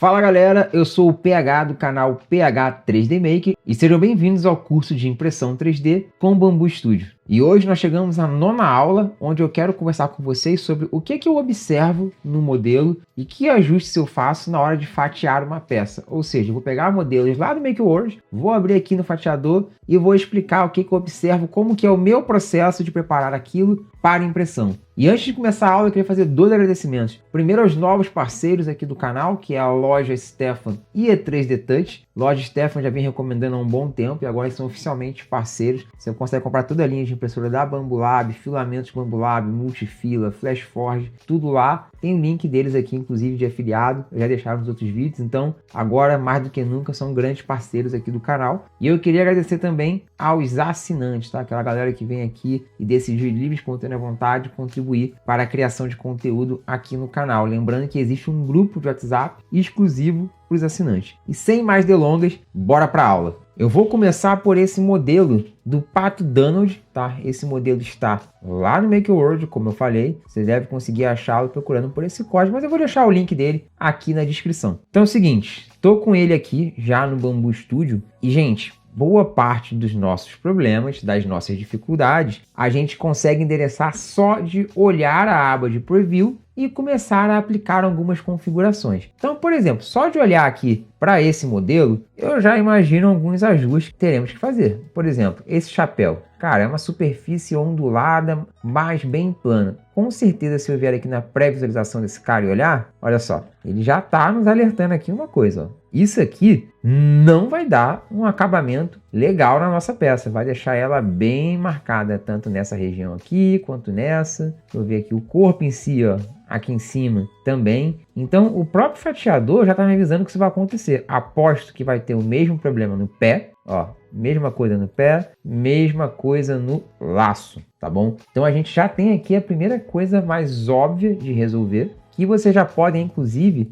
Fala galera, eu sou o PH do canal PH 3D Maker e sejam bem-vindos ao curso de impressão 3D com Bambu Studio. E hoje nós chegamos à 9ª aula, onde eu quero conversar com vocês sobre o que eu observo no modelo e que ajustes eu faço na hora de fatiar uma peça. Ou seja, eu vou pegar modelos lá do MakeWord, vou abrir aqui no fatiador e vou explicar o que eu observo, como que é o meu processo de preparar aquilo para impressão. E antes de começar a aula, eu queria fazer 2 agradecimentos. Primeiro aos novos parceiros aqui do canal, que é a loja Stefan e E3D Touch. Loja Stefan já vem recomendando há um bom tempo e agora eles são oficialmente parceiros. Você consegue comprar toda a linha de impressora da Bambulab, filamentos Bambulab, multifila, FlashForge, tudo lá. Tem o link deles aqui, inclusive de afiliado, eu já deixaram nos outros vídeos. Então, agora mais do que nunca, são grandes parceiros aqui do canal. E eu queria agradecer também aos assinantes, tá? Aquela galera que vem aqui e decidiu livre, espontânea vontade contribuir para a criação de conteúdo aqui no canal. Lembrando que existe um grupo de WhatsApp exclusivo para os assinantes. E sem mais delongas, bora para a aula. Eu vou começar por esse modelo do Pato Donald, tá? Esse modelo está lá no MakeWord, como eu falei. Você deve conseguir achá-lo procurando por esse código, mas eu vou deixar o link dele aqui na descrição. Então é o seguinte, estou com ele aqui já no Bambu Studio e, gente, boa parte dos nossos problemas, das nossas dificuldades, a gente consegue endereçar só de olhar a aba de Preview e começar a aplicar algumas configurações. Então, por exemplo, só de olhar aqui para esse modelo, eu já imagino alguns ajustes que teremos que fazer. Por exemplo, esse chapéu. Cara, é uma superfície ondulada, mas bem plana. Com certeza, se eu vier aqui na pré-visualização desse cara e olhar, olha só, ele já está nos alertando aqui uma coisa, ó. Isso aqui não vai dar um acabamento legal na nossa peça, vai deixar ela bem marcada, tanto nessa região aqui, quanto nessa. Deixa eu ver aqui o corpo em si, ó, aqui em cima também. Então, o próprio fatiador já está me avisando que isso vai acontecer. Aposto que vai ter o mesmo problema no pé, ó, mesma coisa no pé, mesma coisa no laço, tá bom? Então, a gente já tem aqui a primeira coisa mais óbvia de resolver, que vocês já podem, inclusive,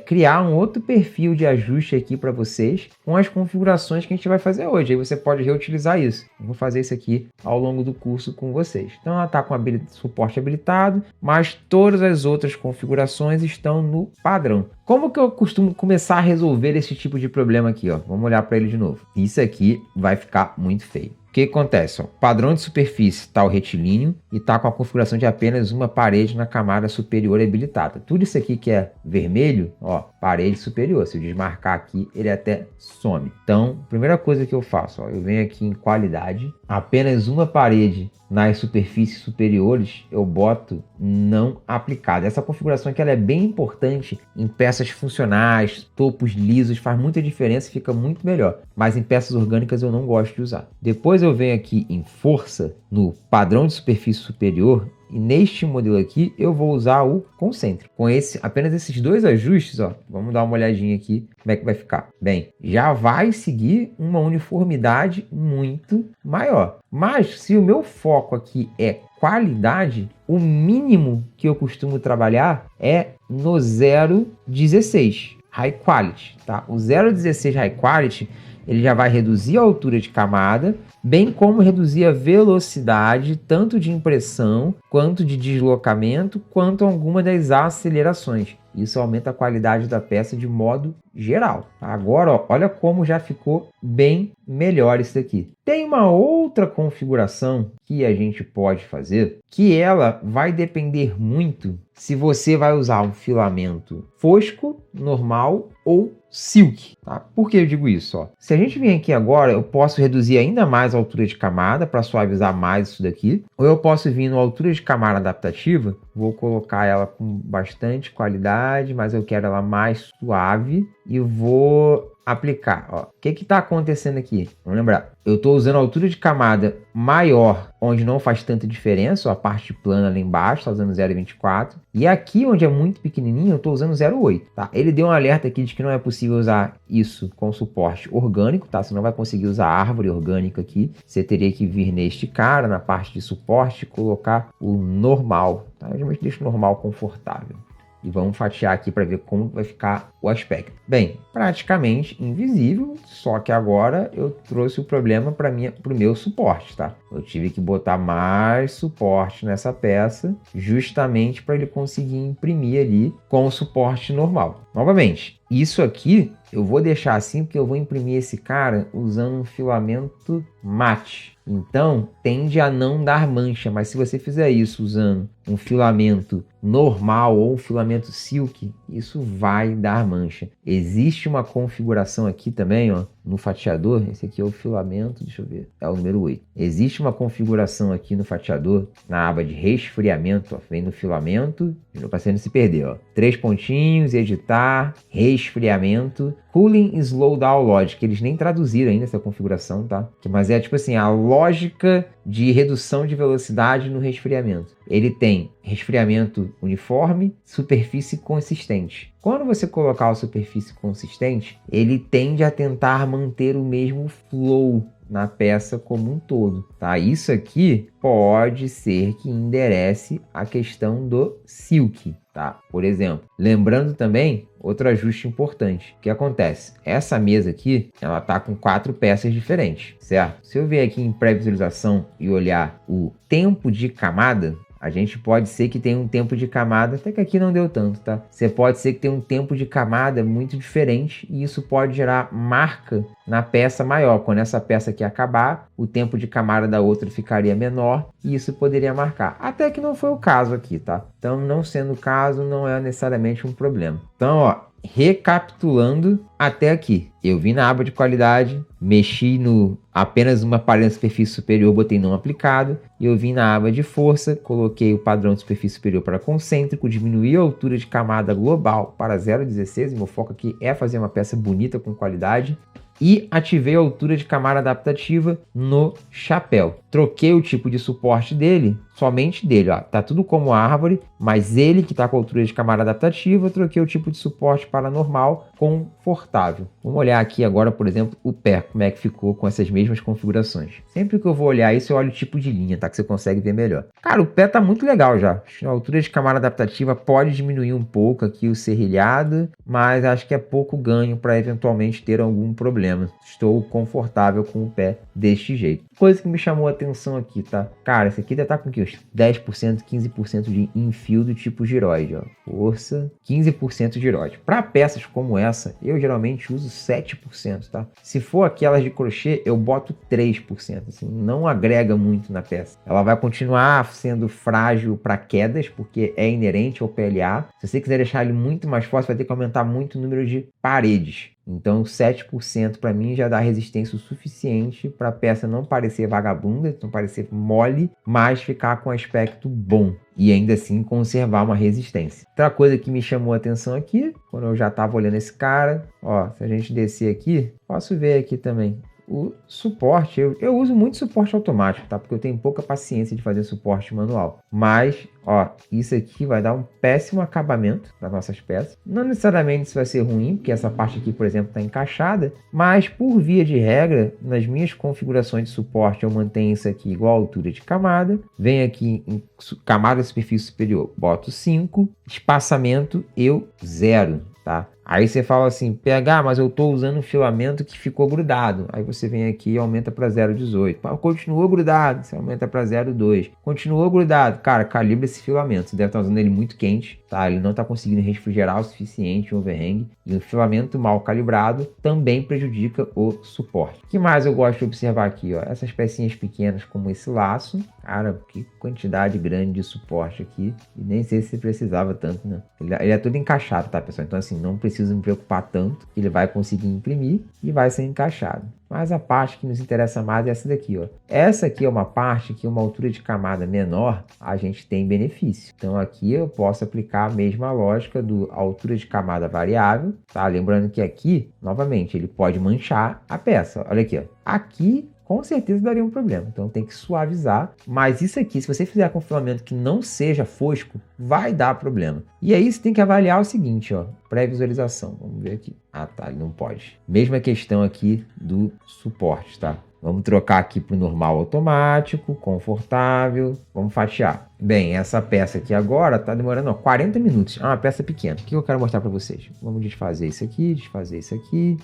criar um outro perfil de ajuste aqui para vocês com as configurações que a gente vai fazer hoje. Aí você pode reutilizar isso. Eu vou fazer isso aqui ao longo do curso com vocês. Então ela está com suporte habilitado, mas todas as outras configurações estão no padrão. Como que eu costumo começar a resolver esse tipo de problema aqui, ó? Vamos olhar para ele de novo. Isso aqui vai ficar muito feio. O que acontece? Ó, padrão de superfície está o retilíneo e está com a configuração de apenas uma parede na camada superior habilitada. Tudo isso aqui que é vermelho, ó, parede superior. Se eu desmarcar aqui, ele até some. Então, primeira coisa que eu faço, ó, eu venho aqui em qualidade, apenas uma parede nas superfícies superiores eu boto não aplicada. Essa configuração aqui ela é bem importante em peças funcionais, topos lisos, faz muita diferença e fica muito melhor. Mas em peças orgânicas eu não gosto de usar. Depois eu venho aqui em força, no padrão de superfície superior, e neste modelo aqui eu vou usar o concêntrico. Com apenas esses 2 ajustes, ó, vamos dar uma olhadinha aqui como é que vai ficar. Bem, já vai seguir uma uniformidade muito maior. Mas se o meu foco aqui é qualidade, o mínimo que eu costumo trabalhar é no 0,16 High Quality, tá? O 0,16 High Quality ele já vai reduzir a altura de camada, bem como reduzir a velocidade tanto de impressão, quanto de deslocamento, quanto alguma das acelerações. Isso aumenta a qualidade da peça de modo geral. Agora, ó, olha como já ficou bem melhor isso daqui. Tem uma outra configuração que a gente pode fazer, que ela vai depender muito se você vai usar um filamento fosco, normal ou silk, tá? Por que eu digo isso? Ó? Se a gente vir aqui agora, eu posso reduzir ainda mais a altura de camada para suavizar mais isso daqui, ou eu posso vir na altura de camada adaptativa, vou colocar ela com bastante qualidade, mas eu quero ela mais suave e vou aplicar. Ó. O que está acontecendo aqui? Vamos lembrar, eu estou usando a altura de camada maior, onde não faz tanta diferença, ó, a parte plana lá embaixo, está usando 0,24, e aqui onde é muito pequenininho, eu estou usando 0,8, tá? Ele deu um alerta aqui de que não é possível usar isso com suporte orgânico, tá? Você não vai conseguir usar árvore orgânica aqui, você teria que vir neste cara, na parte de suporte, e colocar o normal, tá? Eu geralmente deixo o normal confortável. E vamos fatiar aqui para ver como vai ficar o aspecto. Bem, praticamente invisível, só que agora eu trouxe o problema para o meu suporte, tá? Eu tive que botar mais suporte nessa peça, justamente para ele conseguir imprimir ali com o suporte normal. Novamente, isso aqui eu vou deixar assim porque eu vou imprimir esse cara usando um filamento mate. Então, tende a não dar mancha, mas se você fizer isso usando um filamento normal ou um filamento silk, isso vai dar mancha. Existe uma configuração aqui também, ó, no fatiador. Esse aqui é o filamento, deixa eu ver, é o número 8. Existe uma configuração aqui no fatiador, na aba de resfriamento, ó, vem no filamento, para você não se perder, ó. 3 pontinhos, editar, resfriamento, Cooling Slow Down Logic. Eles nem traduziram ainda essa configuração, tá? Mas é tipo assim, a lógica de redução de velocidade no resfriamento. Ele tem resfriamento uniforme, superfície consistente. Quando você colocar a superfície consistente, ele tende a tentar manter o mesmo flow na peça como um todo, tá? Isso aqui pode ser que enderece a questão do silk, tá? Por exemplo, lembrando também outro ajuste importante. O que acontece? Essa mesa aqui, ela tá com 4 peças diferentes, certo? Se eu vier aqui em pré-visualização e olhar o tempo de camada, a gente pode ser que tenha um tempo de camada, até que aqui não deu tanto, tá? Você pode ser que tenha um tempo de camada muito diferente e isso pode gerar marca na peça maior. Quando essa peça aqui acabar, o tempo de camada da outra ficaria menor e isso poderia marcar. Até que não foi o caso aqui, tá? Então, não sendo o caso, não é necessariamente um problema. Então, ó, recapitulando até aqui, eu vim na aba de qualidade, mexi no apenas uma paleta de superfície superior, botei não aplicado, e eu vim na aba de força, coloquei o padrão de superfície superior para concêntrico, diminuí a altura de camada global para 0,16, meu foco aqui é fazer uma peça bonita com qualidade, e ativei a altura de camada adaptativa no chapéu. Troquei o tipo de suporte dele, somente dele, ó. Tá tudo como árvore, mas ele que tá com a altura de camada adaptativa, troquei o tipo de suporte para normal, confortável. Vamos olhar aqui agora, por exemplo, o pé, como é que ficou com essas mesmas configurações. Sempre que eu vou olhar isso, eu olho o tipo de linha, tá? Que você consegue ver melhor. Cara, o pé tá muito legal já. A altura de camada adaptativa pode diminuir um pouco aqui o serrilhado, mas acho que é pouco ganho para eventualmente ter algum problema. Estou confortável com o pé deste jeito. Coisa que me chamou a atenção aqui, tá? Cara, esse aqui deve estar com o quê? 10%, 15% de enfio do tipo giroide, ó. Força, 15% giroide. Para peças como essa, eu geralmente uso 7%, tá? Se for aquelas de crochê, eu boto 3%, assim, não agrega muito na peça. Ela vai continuar sendo frágil para quedas, porque é inerente ao PLA. Se você quiser deixar ele muito mais forte, vai ter que aumentar muito o número de paredes. Então 7% para mim já dá resistência o suficiente para a peça não parecer vagabunda, não parecer mole, mas ficar com aspecto bom e ainda assim conservar uma resistência. Outra coisa que me chamou a atenção aqui, quando eu já estava olhando esse cara, ó, se a gente descer aqui, posso ver aqui também. O suporte, eu uso muito suporte automático, tá? Porque eu tenho pouca paciência de fazer suporte manual. Mas, ó, isso aqui vai dar um péssimo acabamento para nossas peças. Não necessariamente isso vai ser ruim, porque essa parte aqui, por exemplo, está encaixada. Mas, por via de regra, nas minhas configurações de suporte, eu mantenho isso aqui igual a altura de camada. Venho aqui em camada de superfície superior, boto 5. Espaçamento, eu 0, tá? Aí você fala assim, PH, mas eu estou usando um filamento que ficou grudado. Aí você vem aqui e aumenta para 0,18. Continuou grudado, você aumenta para 0,2. Continuou grudado. Cara, calibra esse filamento. Você deve estar usando ele muito quente, tá? Ele não está conseguindo refrigerar o suficiente o overhang. E o filamento mal calibrado também prejudica o suporte. O que mais eu gosto de observar aqui, ó? Essas pecinhas pequenas como esse laço. Cara, que quantidade grande de suporte aqui. E nem sei se você precisava tanto, né? Ele é todo encaixado, tá, pessoal? Então, assim, não preciso me preocupar tanto. Ele vai conseguir imprimir e vai ser encaixado. Mas a parte que nos interessa mais é essa daqui, ó. Essa aqui é uma parte que uma altura de camada menor, a gente tem benefício. Então, aqui eu posso aplicar a mesma lógica do altura de camada variável, tá? Lembrando que aqui, novamente, ele pode manchar a peça. Olha aqui, ó. Aqui com certeza daria um problema, então tem que suavizar, mas isso aqui, se você fizer com filamento que não seja fosco, vai dar problema. E aí você tem que avaliar o seguinte, ó, pré-visualização, vamos ver aqui. Ah tá, ele não pode. Mesma questão aqui do suporte, tá? Vamos trocar aqui para o normal automático, confortável, vamos fatiar. Bem, essa peça aqui agora está demorando 40 minutos, é uma peça pequena. O que eu quero mostrar para vocês? Vamos desfazer isso aqui, desfazer isso aqui.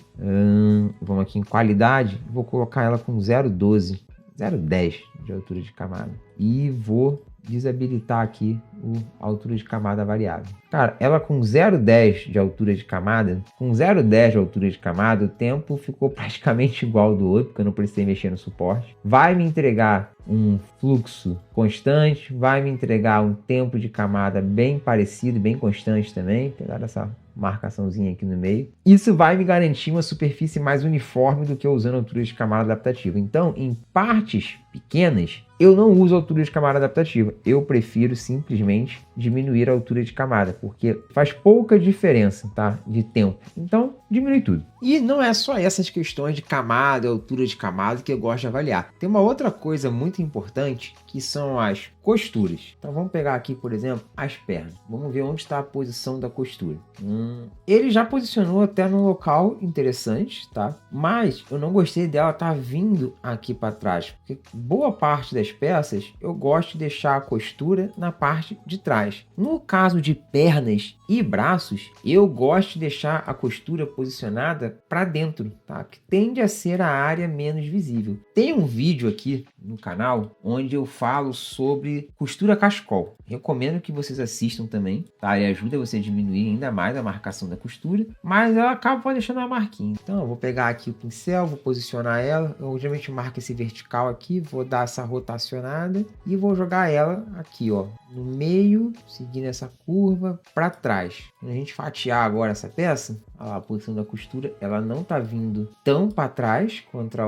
Vamos aqui em qualidade, vou colocar ela com 0,12. 0,10 de altura de camada. E vou desabilitar aqui a altura de camada variável. Cara, ela com 0,10 de altura de camada, o tempo ficou praticamente igual ao do outro, porque eu não precisei mexer no suporte. Vai me entregar um fluxo constante, vai me entregar um tempo de camada bem parecido, bem constante também, apesar dessa marcaçãozinha aqui no meio. Isso vai me garantir uma superfície mais uniforme do que eu usando altura de camada adaptativa. Então, em partes pequenas, eu não uso altura de camada adaptativa. Eu prefiro simplesmente diminuir a altura de camada, porque faz pouca diferença, tá? De tempo. Então, diminui tudo. E não é só essas questões de camada, altura de camada que eu gosto de avaliar. Tem uma outra coisa muito importante, que são as costuras. Então vamos pegar aqui, por exemplo, as pernas. Vamos ver onde está a posição da costura. Ele já posicionou até num local interessante, tá? Mas eu não gostei dela estar vindo aqui para trás, porque boa parte das peças eu gosto de deixar a costura na parte de trás. No caso de pernas e braços, eu gosto de deixar a costura posicionada para dentro, tá? Que tende a ser a área menos visível. Tem um vídeo aqui no canal onde eu falo sobre costura cachecol. Recomendo que vocês assistam também, tá? Ele ajuda você a diminuir ainda mais a marcação da costura, mas ela acaba deixando uma marquinha. Então eu vou pegar aqui o pincel, vou posicionar ela. Eu geralmente marco esse vertical aqui, vou dar essa rotacionada e vou jogar ela aqui, ó, no meio, seguindo essa curva para trás. Quando a gente fatiar agora essa peça, olha lá, a posição da costura, ela não tá vindo tão para trás contra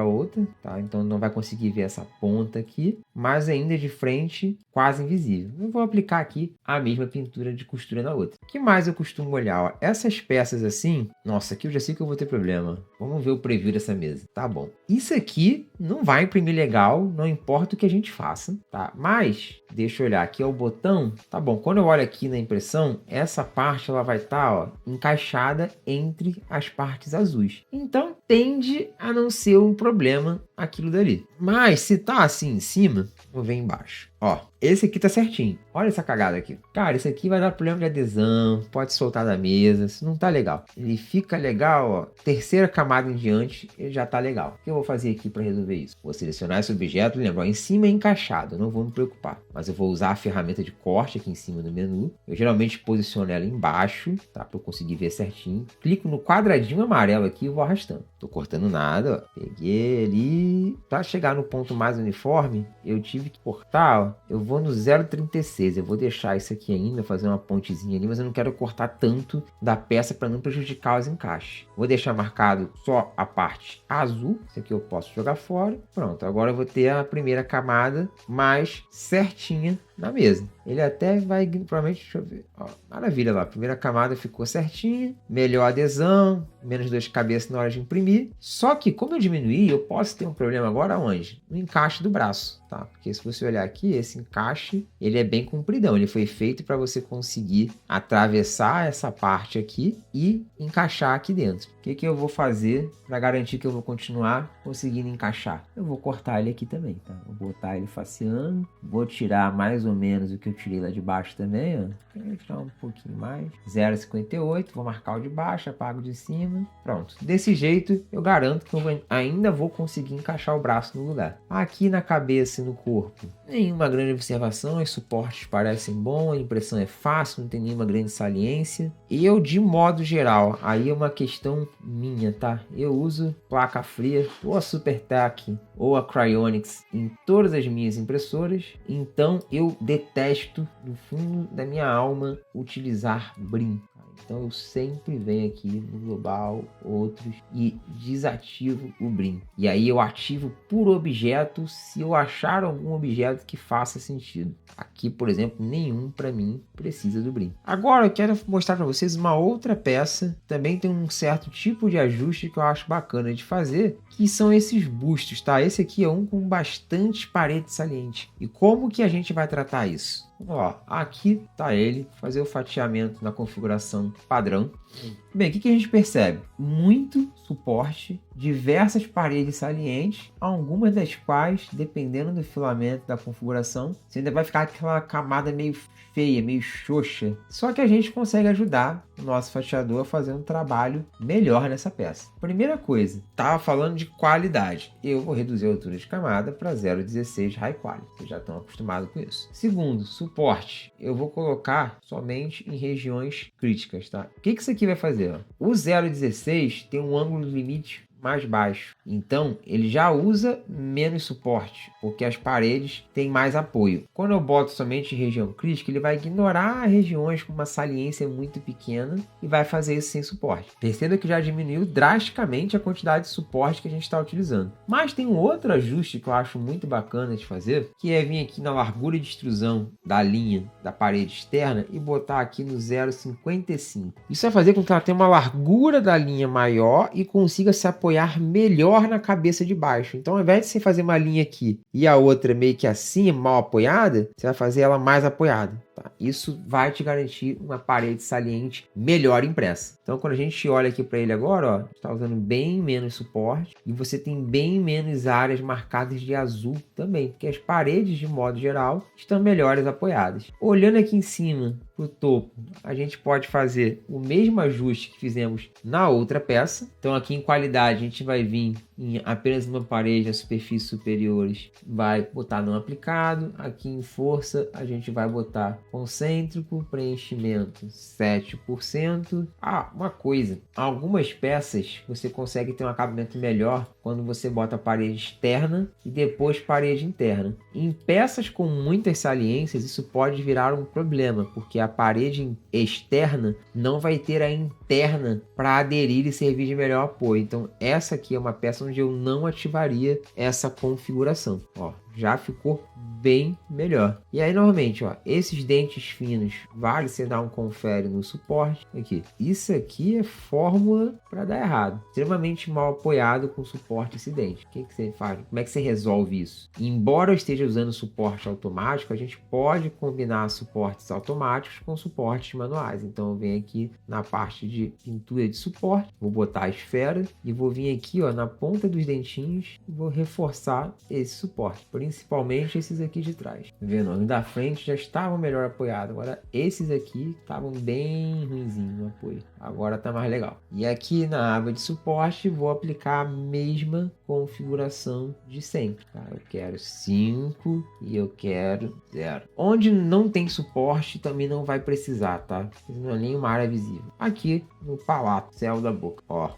a outra, tá? Então não vai conseguir ver essa ponta aqui, mas ainda de frente, quase invisível. Eu vou aplicar aqui a mesma pintura de costura na outra. O que mais eu costumo olhar? Ó, essas peças assim, nossa, aqui eu já sei que eu vou ter problema. Vamos ver o preview dessa mesa. Tá bom. Isso aqui não vai imprimir legal, não importa o que a gente faça, tá? Mas, deixa eu olhar aqui, é o botão. Tá bom, quando eu olho aqui na impressão, essa parte ela vai estar, ó, encaixada entre as partes azuis. Então, tende a não ser um problema aquilo dali. Mas, se tá assim em cima, vou ver embaixo. Ó, esse aqui tá certinho. Olha essa cagada aqui. Cara, esse aqui vai dar problema de adesão, pode soltar da mesa, isso não tá legal. Ele fica legal, ó, terceira camada em diante, ele já tá legal. O que eu vou fazer aqui para resolver isso? Vou selecionar esse objeto, lembra, ó, em cima é encaixado, eu não vou me preocupar. Mas eu vou usar a ferramenta de corte aqui em cima do menu. Eu geralmente posiciono ela embaixo, tá, para eu conseguir ver certinho. Clico no quadradinho amarelo aqui e vou arrastando. Tô cortando nada, ó. Peguei ali. Para chegar no ponto mais uniforme, eu tive que cortar, ó. Eu vou no 0,36, eu vou deixar isso aqui ainda, fazer uma pontezinha ali, mas eu não quero cortar tanto da peça para não prejudicar os encaixes. Vou deixar marcado só a parte azul, isso aqui eu posso jogar fora. Pronto, agora eu vou ter a primeira camada mais certinha na mesa. Ele até vai, provavelmente, deixa eu ver, ó, maravilha lá, a primeira camada ficou certinha, melhor adesão, menos dor de cabeça na hora de imprimir. Só que, como eu diminuí, eu posso ter um problema agora onde? No encaixe do braço, tá? Porque se você olhar aqui, esse encaixe, ele é bem compridão, ele foi feito para você conseguir atravessar essa parte aqui e encaixar aqui dentro. O que eu vou fazer para garantir que eu vou continuar conseguindo encaixar? Eu vou cortar ele aqui também, tá? Vou botar ele faceando, vou tirar mais ou menos o que eu tirei lá de baixo também, ó. Vou tirar um pouquinho mais. 0,58, vou marcar o de baixo, apago o de cima. Pronto. Desse jeito, eu garanto que eu ainda vou conseguir encaixar o braço no lugar. Aqui na cabeça e no corpo, nenhuma grande observação, os suportes parecem bons, a impressão é fácil, não tem nenhuma grande saliência. E eu, de modo geral, aí é uma questão minha, tá? Eu uso placa fria, ou a SuperTac, ou a Cryonics em todas as minhas impressoras, então eu detesto do fundo da minha alma utilizar brim. Então eu sempre venho aqui no Global, outros, e desativo o brim. E aí eu ativo por objeto se eu achar algum objeto que faça sentido. Aqui, por exemplo, nenhum para mim precisa do brim. Agora eu quero mostrar para vocês uma outra peça. Também tem um certo tipo de ajuste que eu acho bacana de fazer, que são esses bustos, tá? Esse aqui é um com bastante parede saliente. E como que a gente vai tratar isso? Ó, aqui tá ele, fazer o fatiamento na configuração padrão. Bem, o que a gente percebe? Muito suporte, diversas paredes salientes, algumas das quais, dependendo do filamento, da configuração, você ainda vai ficar aquela camada meio feia, meio xoxa. Só que a gente consegue ajudar o nosso fatiador a fazer um trabalho melhor nessa peça. Primeira coisa, estava falando de qualidade. Eu vou reduzir a altura de camada para 0,16 High Quality. Vocês já estão acostumados com isso. Segundo, suporte. Eu vou colocar somente em regiões críticas, tá? O que isso aqui vai fazer? O 0,16 tem um ângulo limite mais baixo. Então, ele já usa menos suporte, porque as paredes têm mais apoio. Quando eu boto somente em região crítica, ele vai ignorar regiões com uma saliência muito pequena e vai fazer isso sem suporte. Perceba que já diminuiu drasticamente a quantidade de suporte que a gente está utilizando. Mas tem um outro ajuste que eu acho muito bacana de fazer, que é vir aqui na largura de extrusão da linha da parede externa e botar aqui no 0,55. Isso vai fazer com que ela tenha uma largura da linha maior e consiga se apoiar melhor na cabeça de baixo. Então, ao invés de você fazer uma linha aqui e a outra meio que assim, mal apoiada, você vai fazer ela mais apoiada. Tá? Isso vai te garantir uma parede saliente melhor impressa. Então, quando a gente olha aqui para ele agora, ó, está usando bem menos suporte e você tem bem menos áreas marcadas de azul também, porque as paredes, de modo geral, estão melhores apoiadas. Olhando aqui em cima para o topo, a gente pode fazer o mesmo ajuste que fizemos na outra peça. Então, aqui em qualidade, a gente vai vir em apenas uma parede, as superfícies superiores, vai botar não aplicado. Aqui em força, a gente vai botar concêntrico, preenchimento 7%. Uma coisa, algumas peças você consegue ter um acabamento melhor quando você bota a parede externa e depois parede interna. Em peças com muitas saliências, isso pode virar um problema, porque a parede externa não vai ter a interna para aderir e servir de melhor apoio. Então, essa aqui é uma peça onde eu não ativaria essa configuração. Ó, já ficou bem melhor. E aí, normalmente, ó, esses dentes finos, vale você dar um confere no suporte. Aqui. Isso aqui é fórmula para dar errado. Extremamente mal apoiado com suporte esse dente. O que você faz? Como é que você resolve isso? Embora eu esteja usando suporte automático, a gente pode combinar suportes automáticos com suportes manuais. Então, eu venho aqui na parte de pintura de suporte, vou botar a esfera e vou vir aqui, ó, na ponta dos dentinhos e vou reforçar esse suporte, principalmente esses aqui de trás. Tá vendo? Os da frente já estavam melhor apoiados, agora esses aqui estavam bem ruinzinho no apoio. Agora tá mais legal. E aqui na aba de suporte vou aplicar a mesma configuração de sempre. Tá? Eu quero 5 e eu quero 0. Onde não tem suporte também não vai precisar, tá? Não é nenhuma área visível. Aqui no palato, céu da boca. Ó,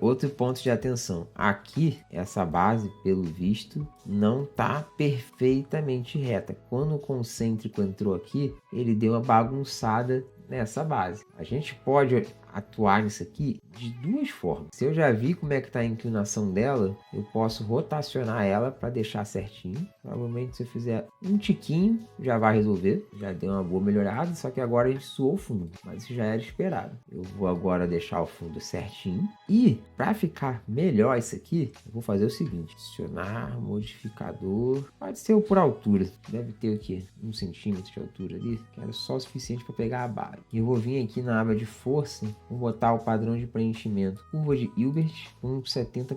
outro ponto de atenção. Aqui, essa base, pelo visto, não tá perfeitamente reta. Quando o concêntrico entrou aqui, ele deu uma bagunçada nessa base. A gente pode atuar nisso aqui de duas formas. Se eu já vi como é que está a inclinação dela, eu posso rotacionar ela para deixar certinho. Provavelmente se eu fizer um tiquinho, já vai resolver. Já deu uma boa melhorada, só que agora a gente suou o fundo, mas isso já era esperado. Eu vou agora deixar o fundo certinho. E para ficar melhor isso aqui, eu vou fazer o seguinte: adicionar modificador. Pode ser o por altura. Deve ter o quê? 1 centímetro de altura ali. Quero só o suficiente para pegar a base. E eu vou vir aqui na aba de força. Vou botar o padrão de preenchimento, curva de Hilbert com 70%.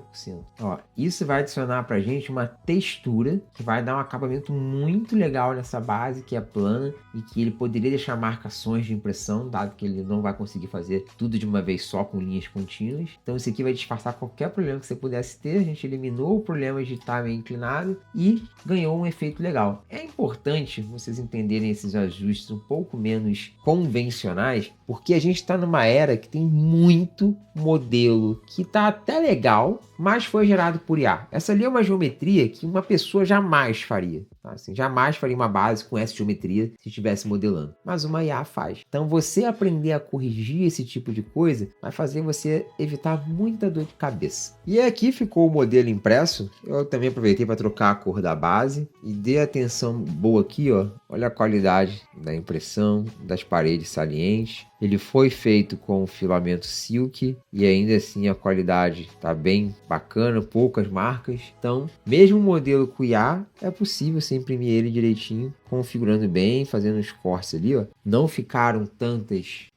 Ó, isso vai adicionar pra gente uma textura que vai dar um acabamento muito legal nessa base que é plana e que ele poderia deixar marcações de impressão, dado que ele não vai conseguir fazer tudo de uma vez só com linhas contínuas. Então isso aqui vai disfarçar qualquer problema que você pudesse ter. A gente eliminou o problema de estar meio inclinado e ganhou um efeito legal. É importante vocês entenderem esses ajustes um pouco menos convencionais, porque a gente está numa era que tem muito modelo que tá até legal, mas foi gerado por IA. Essa ali é uma geometria que uma pessoa jamais faria. Tá? Assim, jamais faria uma base com essa geometria se estivesse modelando. Mas uma IA faz. Então você aprender a corrigir esse tipo de coisa vai fazer você evitar muita dor de cabeça. E aqui ficou o modelo impresso. Eu também aproveitei para trocar a cor da base e dei atenção boa aqui, ó. Olha a qualidade da impressão, das paredes salientes. Ele foi feito com filamento silk e ainda assim a qualidade está bem bacana, poucas marcas. Então, mesmo o modelo com IA, é possível você imprimir ele direitinho, configurando bem, fazendo os cortes ali, ó. Não ficaram tantas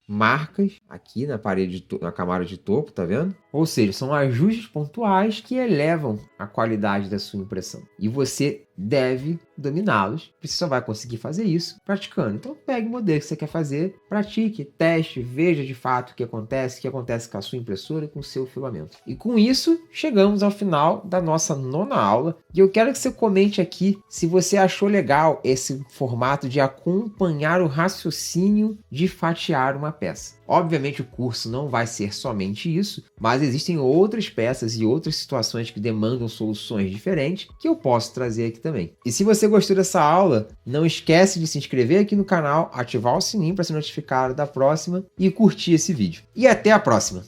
marcas aqui na parede, na camada de topo, tá vendo? Ou seja, são ajustes pontuais que elevam a qualidade da sua impressão. E você deve dominá-los. Você só vai conseguir fazer isso praticando. Então pegue o modelo que você quer fazer, pratique, teste, veja de fato o que acontece com a sua impressora e com o seu filamento. E com isso, chegamos ao final da nossa 9ª aula. E eu quero que você comente aqui se você achou legal esse formato de acompanhar o raciocínio de fatiar uma peça. Obviamente o curso não vai ser somente isso, mas existem outras peças e outras situações que demandam soluções diferentes que eu posso trazer aqui também. E se você gostou dessa aula, não esquece de se inscrever aqui no canal, ativar o sininho para ser notificado da próxima e curtir esse vídeo. E até a próxima!